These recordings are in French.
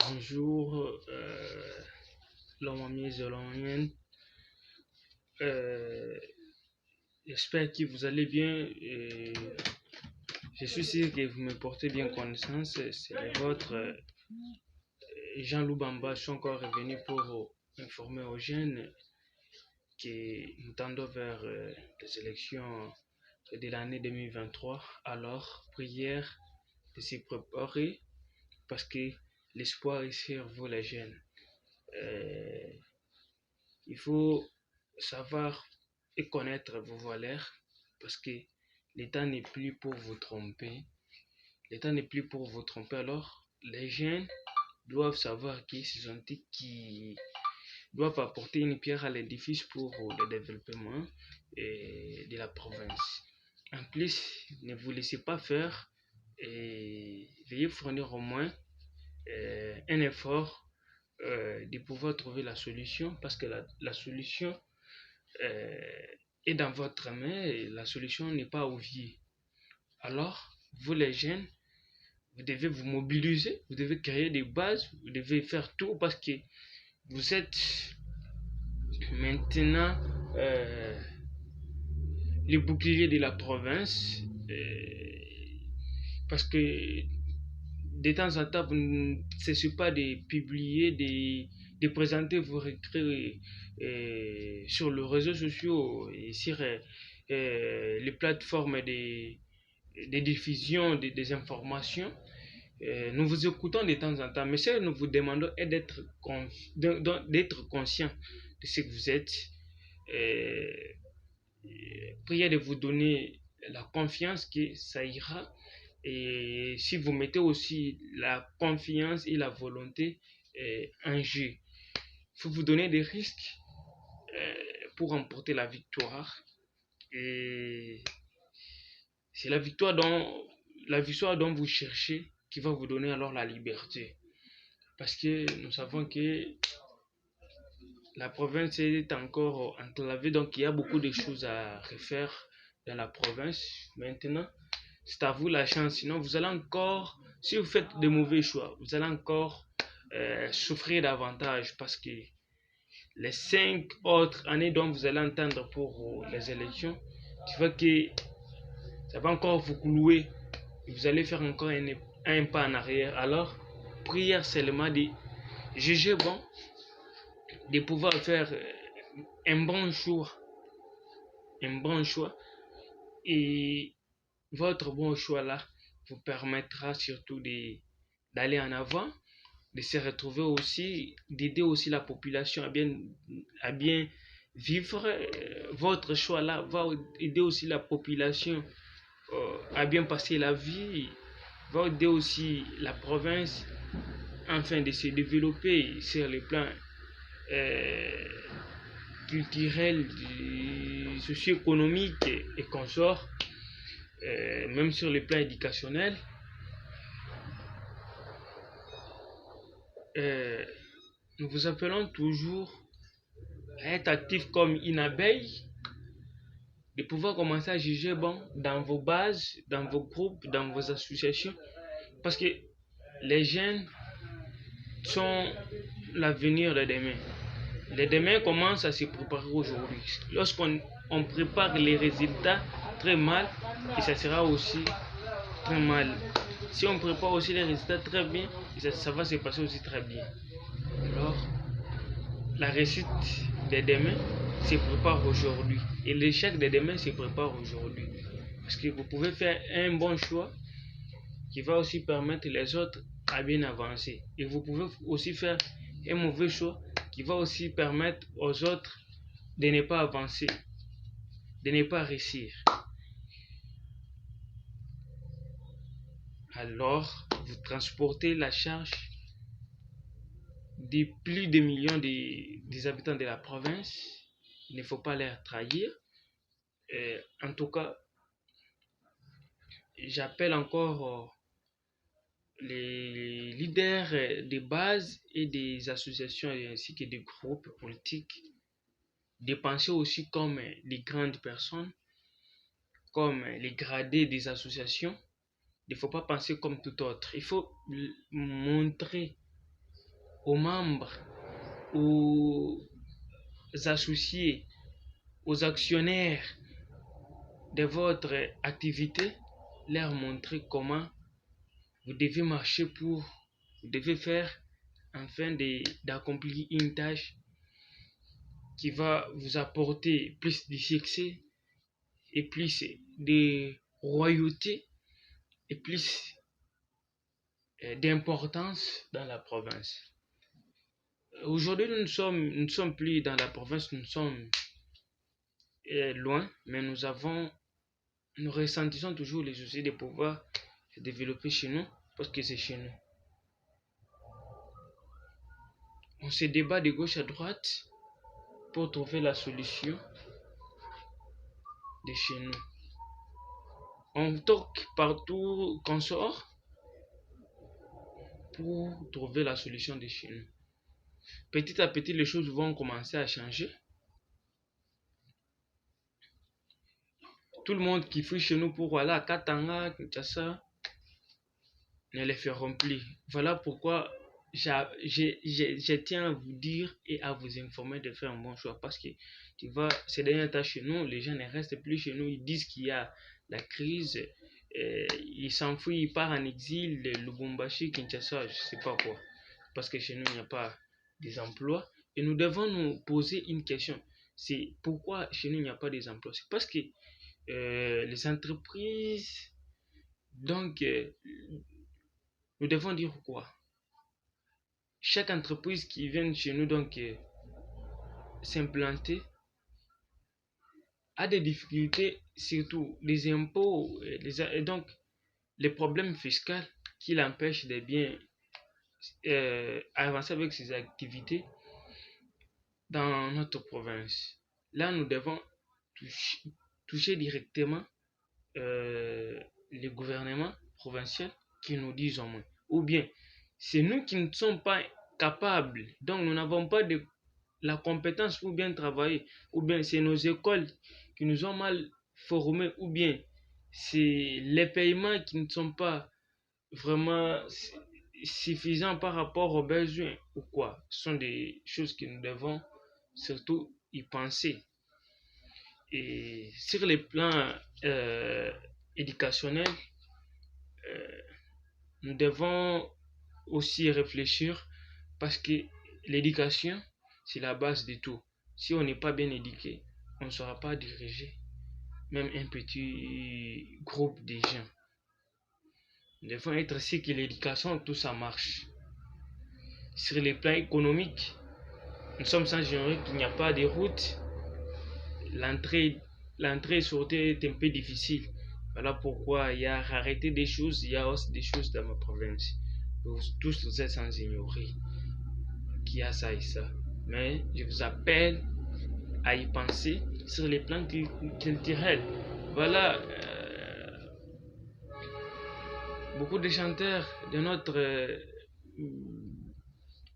Bonjour, l'homme ami Zolonien. Euh, J'espère que vous allez bien. Je suis sûr que vous me portez bien connaissance. C'est le vôtre, Jean-Loup Bamba. Je suis encore revenu pour informer aux jeunes que nous tendons vers les élections de l'année 2023. Alors, prière de s'y préparer parce que l'espoir est sur vous, les jeunes. Euh, Il faut savoir et connaître vos valeurs parce que l'État n'est plus pour vous tromper. L'État n'est plus pour vous tromper. Alors, les jeunes doivent savoir qu'ils sont qui doivent apporter une pierre à l'édifice pour le développement de la province. En plus, ne vous laissez pas faire et veuillez fournir au moins un effort de pouvoir trouver la solution parce que la solution euh, est dans votre main et la solution n'est pas oubliée. Alors, vous les jeunes, vous devez vous mobiliser, vous devez créer des bases, vous devez faire tout parce que vous êtes maintenant les boucliers de la province. Parce que de temps en temps, vous ne cessez pas de publier, de présenter vos regrets sur les réseaux sociaux et sur les plateformes de diffusion des informations. Nous vous écoutons de temps en temps, mais ce que nous vous demandons est d'être conscient de ce que vous êtes. Euh, Priez de vous donner la confiance que ça ira. Et si vous mettez aussi la confiance et la volonté en jeu, il faut vous donner des risques euh, pour remporter la victoire. Et c'est la victoire dont vous cherchez qui va vous donner alors la liberté. Parce que nous savons que la province est encore enclavée, donc il y a beaucoup de choses à refaire dans la province. Maintenant, c'est à vous la chance. Sinon, vous allez encore, si vous faites de mauvais choix, vous allez encore souffrir davantage parce que les 5 autres années dont vous allez entendre pour les élections, tu vois que ça va encore vous clouer. Vous allez faire encore un pas en arrière. Alors, prière seulement de juger bon, de pouvoir faire un bon choix. Un bon choix. Et votre bon choix là vous permettra surtout d'aller en avant, de se retrouver aussi, d'aider aussi la population à bien vivre. Votre choix là va aider aussi la population à bien passer la vie, va aider aussi la province afin de se développer sur le plan euh, culturel, socio-économique et consorts, même sur le plan éducationnel. Euh, Nous vous appelons toujours à être actifs comme une abeille, de pouvoir commencer à juger bon dans vos bases, dans vos groupes, dans vos associations, parce que les jeunes sont l'avenir de demain. Les demain commencent à se préparer aujourd'hui. Lorsqu'on prépare les résultats très mal, et ça sera aussi très mal. Si on prépare aussi les résultats très bien, ça va se passer aussi très bien. Alors, la réussite de demain se prépare aujourd'hui et l'échec de demain se prépare aujourd'hui. Parce que vous pouvez faire un bon choix qui va aussi permettre les autres à bien avancer. Et vous pouvez aussi faire un mauvais choix qui va aussi permettre aux autres de ne pas avancer, de ne pas réussir. Alors, vous transportez la charge de plus de millions des habitants de la province. Il ne faut pas les trahir. En tout cas, j'appelle encore les leaders de base et des associations ainsi que des groupes politiques de penser aussi comme les grandes personnes, comme les gradés des associations. Il ne faut pas penser comme tout autre. Il faut montrer aux membres, aux associés, aux actionnaires de votre activité, leur montrer comment vous devez marcher vous devez faire afin d'accomplir une tâche qui va vous apporter plus de succès et plus de royauté et plus d'importance dans la province. Aujourd'hui, nous ne sommes plus dans la province, nous sommes loin, mais nous ressentissons toujours les soucis de pouvoir se développer chez nous parce que c'est chez nous. On se débat de gauche à droite pour trouver la solution de chez nous. On toque partout qu'on sort pour trouver la solution de chez nous. Petit à petit, les choses vont commencer à changer. Tout le monde qui fuit chez nous pour aller à Katanga, Kinshasa, ne les feront plus. Voilà pourquoi je tiens à vous dire et à vous informer de faire un bon choix. Parce que tu vois, ces derniers temps chez nous, les gens ne restent plus chez nous. Ils disent qu'il y a la crise. Ils s'enfuient, ils partent en exil, Lubumbashi, Kinshasa, je ne sais pas quoi. Parce que chez nous, il n'y a pas des emplois. Et nous devons nous poser une question. C'est pourquoi chez nous, il n'y a pas des emplois. C'est parce que les entreprises, donc, nous devons dire quoi? Chaque entreprise qui vient chez nous, donc, s'implanter, a des difficultés, surtout les impôts, et donc, les problèmes fiscaux qui l'empêchent de bien avancer avec ses activités dans notre province. Là, nous devons toucher directement les gouvernements provinciaux qui nous disent au moins. Ou bien, c'est nous qui ne sommes pas capables, donc nous n'avons pas la compétence pour bien travailler, ou bien c'est nos écoles qui nous ont mal formés, ou bien c'est les paiements qui ne sont pas vraiment suffisants par rapport aux besoins, ou quoi. Ce sont des choses que nous devons surtout y penser. Et sur les plans éducationnels, nous devons aussi réfléchir parce que l'éducation, c'est la base de tout. Si on n'est pas bien éduqué, on ne saura pas diriger même un petit groupe de gens. Nous devons être sûrs que l'éducation, tout ça marche. Sur les plans économiques, nous sommes sans ignorer qu'il n'y a pas de route. L'entrée et sortie est un peu difficile. Voilà pourquoi il y a rareté des choses, il y a aussi des choses dans ma province. Tous vous êtes sans ignorer qu'il y a ça et ça. Mais je vous appelle à y penser sur les plans culturels. Voilà, beaucoup de chanteurs de notre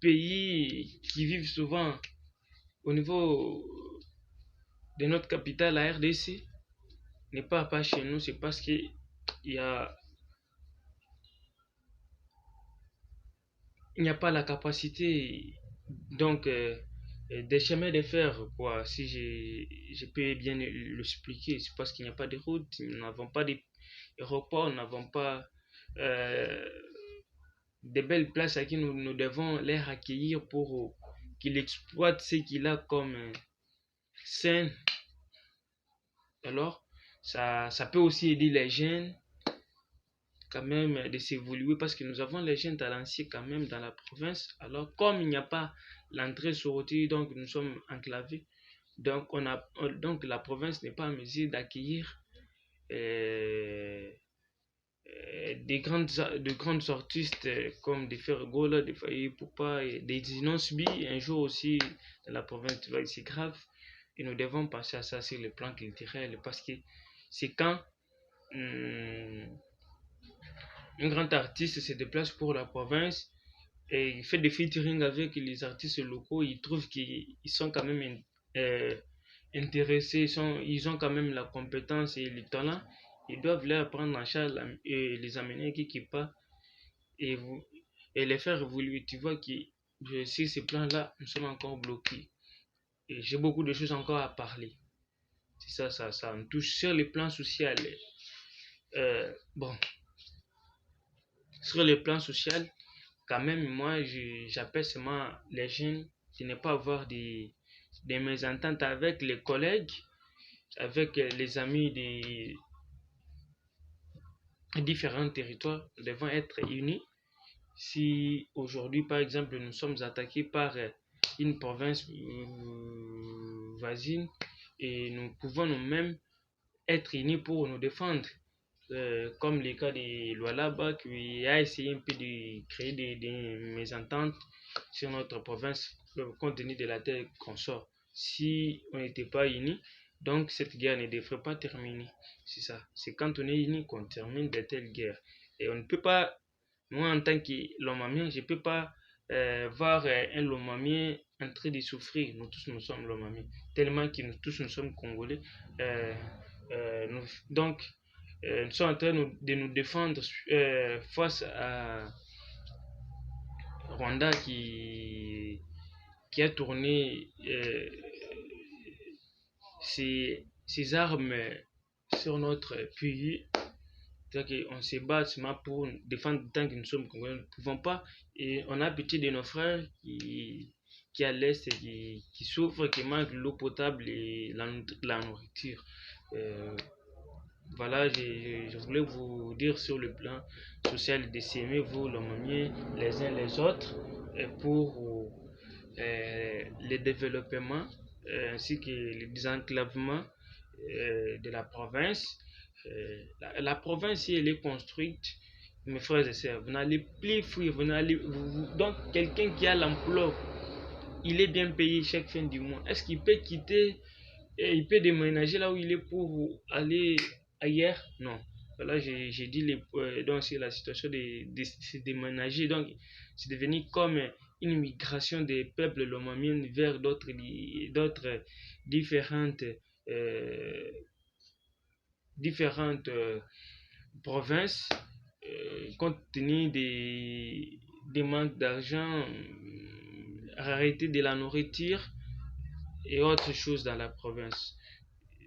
pays qui vivent souvent au niveau de notre capitale, la RDC, n'est pas chez nous. C'est parce qu'il n'y a pas la capacité donc des chemins de fer quoi. Si je peux bien l'expliquer, c'est parce qu'il n'y a pas de route, nous n'avons pas d'aéroport, nous n'avons pas de belles places à qui nous devons les accueillir pour qu'il exploite ce qu'il a comme scène. Alors ça peut aussi aider les jeunes quand même de s'évoluer parce que nous avons les jeunes talentueux quand même dans la province. Alors comme il n'y a pas l'entrée-sortie, donc nous sommes enclavés. Donc, donc la province n'est pas en mesure d'accueillir de grandes artistes comme des Fergola, des Faye Poupa et des Inosbi. Un jour aussi dans la province, c'est grave. Et nous devons penser à ça sur le plan culturel parce que c'est quand un grand artiste se déplace pour la province et il fait des featuring avec les artistes locaux, il trouve qu'ils sont quand même intéressés, ils ont quand même la compétence et le talent, ils doivent les prendre en charge et les amener quelque part et, et les faire évoluer. Tu vois que sur ces plans-là, nous sommes encore bloqués. Et j'ai beaucoup de choses encore à parler. C'est ça me touche sur le plan social. Bon, sur le plan social, quand même, moi, j'appelle seulement les jeunes de ne pas avoir des mésententes avec les collègues, avec les amis des différents territoires. Nous devons être unis. Si aujourd'hui, par exemple, nous sommes attaqués par une province voisine et nous pouvons nous-mêmes être unis pour nous défendre, comme le cas de Lualaba qui a essayé un peu de créer des mésententes sur notre province compte tenu de la terre qu'on sort. Si on n'était pas unis, donc cette guerre ne devrait pas terminer. C'est ça. C'est quand on est unis qu'on termine de telles guerres. Et on ne peut pas, moi en tant que Lomamien, je ne peux pas voir un Lomamien en train de souffrir. Nous tous nous sommes Lomamiens. Tellement que nous tous nous sommes Congolais. Euh, donc, nous sommes en train de nous défendre face à Rwanda qui a tourné ses armes sur notre pays. On se bat seulement pour défendre tant que nous sommes congolais. Nous ne pouvons pas. Et on a pitié de nos frères qui à l'est, qui souffrent, qui manquent l'eau potable et la nourriture. Voilà, je voulais vous dire sur le plan social de s'aimer, vous, l'homme, les uns les autres, pour le développement ainsi que le désenclavement de la province. La province, si elle est construite, mes frères et sœurs, vous n'allez plus fuir, donc quelqu'un qui a l'emploi, il est bien payé chaque fin du mois. Est-ce qu'il peut quitter et il peut déménager là où il est pour aller ailleurs? Non. Voilà, j'ai dit donc c'est la situation de se déménager. Donc c'est devenu comme une migration des peuples lomamiens vers d'autres différentes euh, provinces compte tenu des manques d'argent, rareté de la nourriture et autres choses dans la province.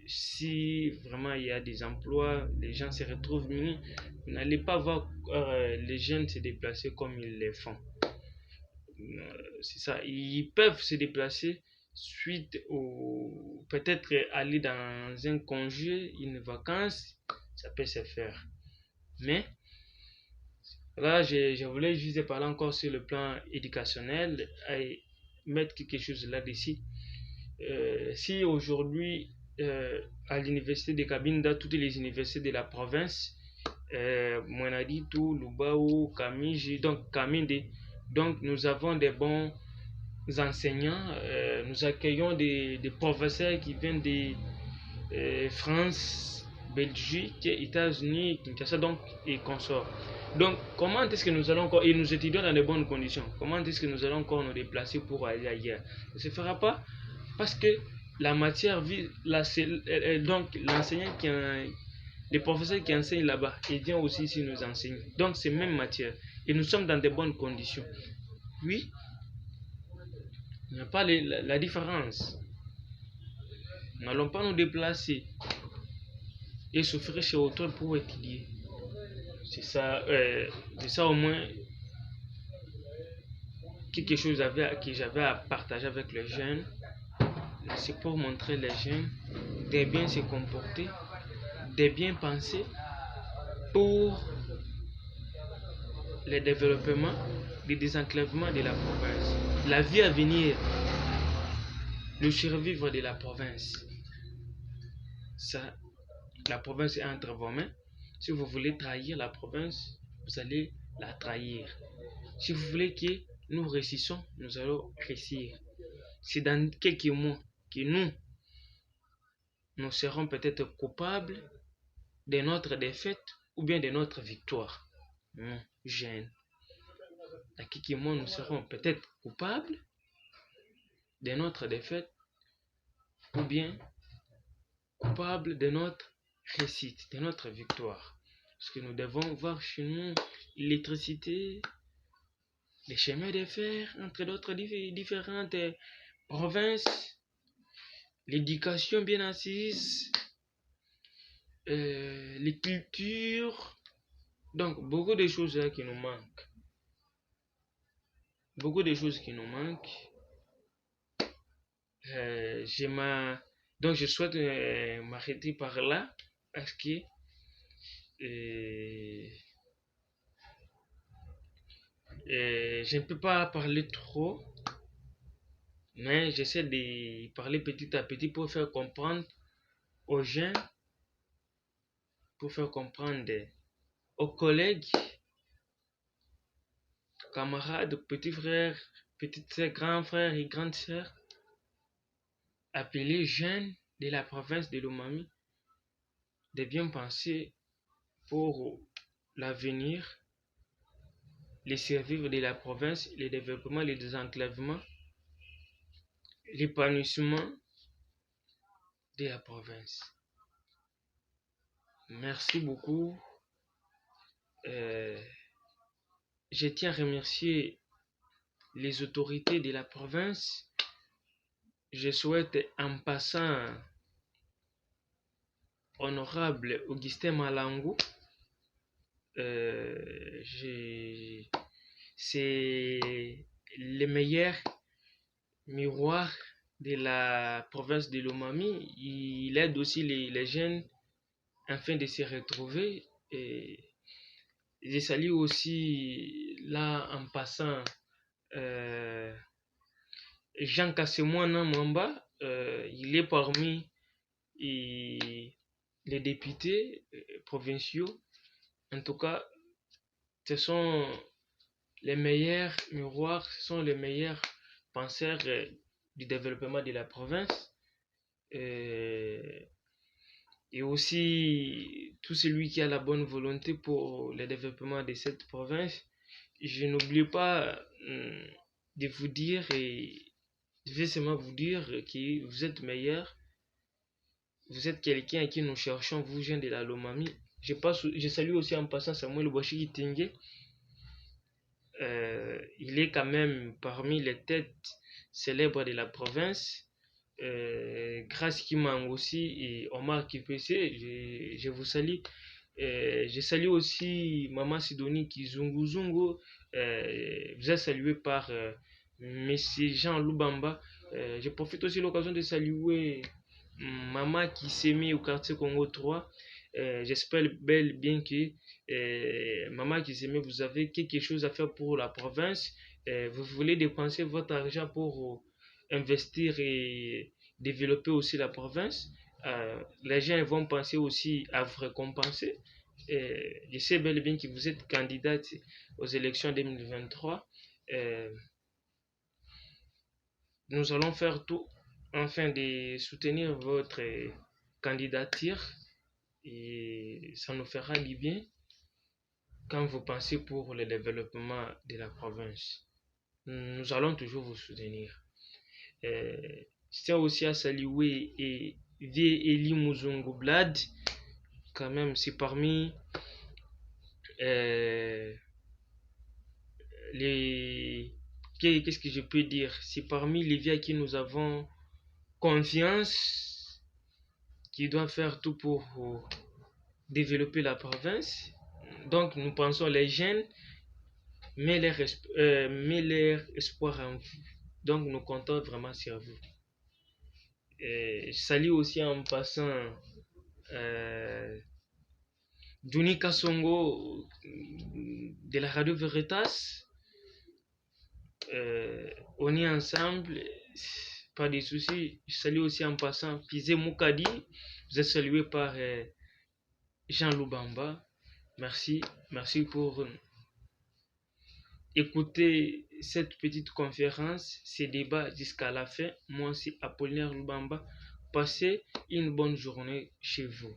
Si vraiment il y a des emplois, les gens se retrouvent unis, vous n'allez pas voir les jeunes se déplacer comme ils le font. C'est ça, ils peuvent se déplacer suite au peut-être aller dans un congé, une vacance, ça peut se faire. Mais là, je voulais juste parler encore sur le plan éducationnel et mettre quelque chose là-dessus. Si aujourd'hui, à l'université de Cabinda, toutes les universités de la province, Mwenaditu, Lubao, Kamiji, donc Kaminde, donc nous avons des bons enseignants, nous accueillons des professeurs qui viennent de France, Belgique, États-Unis, Kinshasa, donc et consorts. Donc, comment est-ce que nous allons encore, et nous étudions dans de bonnes conditions, comment est-ce que nous allons encore nous déplacer pour aller ailleurs? Ça ne se fera pas parce que la matière, donc l'enseignant les professeurs qui enseignent là-bas, ils viennent aussi ici nous enseigner. Donc, c'est même matière. Et nous sommes dans de bonnes conditions. Oui, il n'y a pas la différence. Nous n'allons pas nous déplacer et souffrir chez autrui pour étudier. C'est ça au moins quelque chose que j'avais à partager avec les jeunes. C'est pour montrer les jeunes de bien se comporter, de bien penser pour le développement, le désenclavement de la province, la vie à venir, le survivre de la province. Ça, la province est entre vos mains. Si vous voulez trahir la province, vous allez la trahir. Si vous voulez que nous réussissons, nous allons réussir. C'est dans quelques mois que nous serons peut-être coupables de notre défaite ou bien de notre victoire. Non, jeune. Dans quelques mois, nous serons peut-être coupables de notre défaite ou bien coupables de notre réussite, de notre victoire. Parce que nous devons voir chez nous l'électricité, les chemins de fer entre d'autres différentes provinces, l'éducation bien assise, les cultures, donc beaucoup de choses là qui nous manquent. Beaucoup de choses qui nous manquent. Euh, je m'a- donc je souhaite m'arrêter par là parce que euh, je ne peux pas parler trop, mais j'essaie de parler petit à petit pour faire comprendre aux gens, pour faire comprendre aux collègues, camarades, petits frères, petites sœurs, grands frères et grandes sœurs, appelés jeunes de la province de Lomami, de bien penser pour l'avenir, les services de la province, le développement, le désenclavement, l'épanouissement de la province. Merci beaucoup. Euh, je tiens à remercier les autorités de la province. Je souhaite en passant honorable Augustin Malango. C'est le meilleur miroir de la province de Lomami. Il aide aussi les jeunes afin de se retrouver. Et je salue aussi là en passant euh, Jean Kassemouana Mwamba. Il est parmi les députés provinciaux. En tout cas, ce sont les meilleurs miroirs, ce sont les meilleurs penseurs du développement de la province. Et aussi tout celui qui a la bonne volonté pour le développement de cette province. Je n'oublie pas de vous dire et je vais seulement vous dire que vous êtes meilleur. Vous êtes quelqu'un à qui nous cherchons, vous jeunes de la Lomami. Je salue aussi en passant Samuel Boshi Tingue. Il est quand même parmi les têtes célèbres de la province. Grâce Kimang aussi et Omar Kipese, je vous salue. Je salue aussi Maman Sidonie Kizungu Zungu. Vous êtes salué par Monsieur Jean Lubamba. Je profite aussi de l'occasion de saluer Maman qui s'est mise au quartier Congo 3. J'espère bel bien que Maman qui s'est mise, vous avez quelque chose à faire pour la province. Vous voulez dépenser votre argent pour investir et développer aussi la province. Les gens vont penser aussi à vous récompenser. Je sais bel et bien que vous êtes candidate aux élections 2023. Nous allons faire tout afin de soutenir votre candidature et ça nous fera du bien quand vous pensez pour le développement de la province. Nous allons toujours vous soutenir. Je tiens aussi à saluer et Vie Eli Muzungu Blad. Quand même, c'est parmi les. Qu'est-ce que je peux dire? C'est parmi les vies à qui nous avons confiance, qui doivent faire tout pour développer la province. Donc, nous pensons les jeunes, mais leur espoir en vous. Donc, nous comptons vraiment sur vous. Je salue aussi en passant Johnny Kassongo de la Radio Veritas. On est ensemble, pas de soucis. Je salue aussi en passant Pizé Moukadi. Vous êtes salué par Jean Lubamba. Merci, merci pour écouter cette petite conférence, ces débats jusqu'à la fin. Moi, c'est Apollinaire Lubamba. Passez une bonne journée chez vous.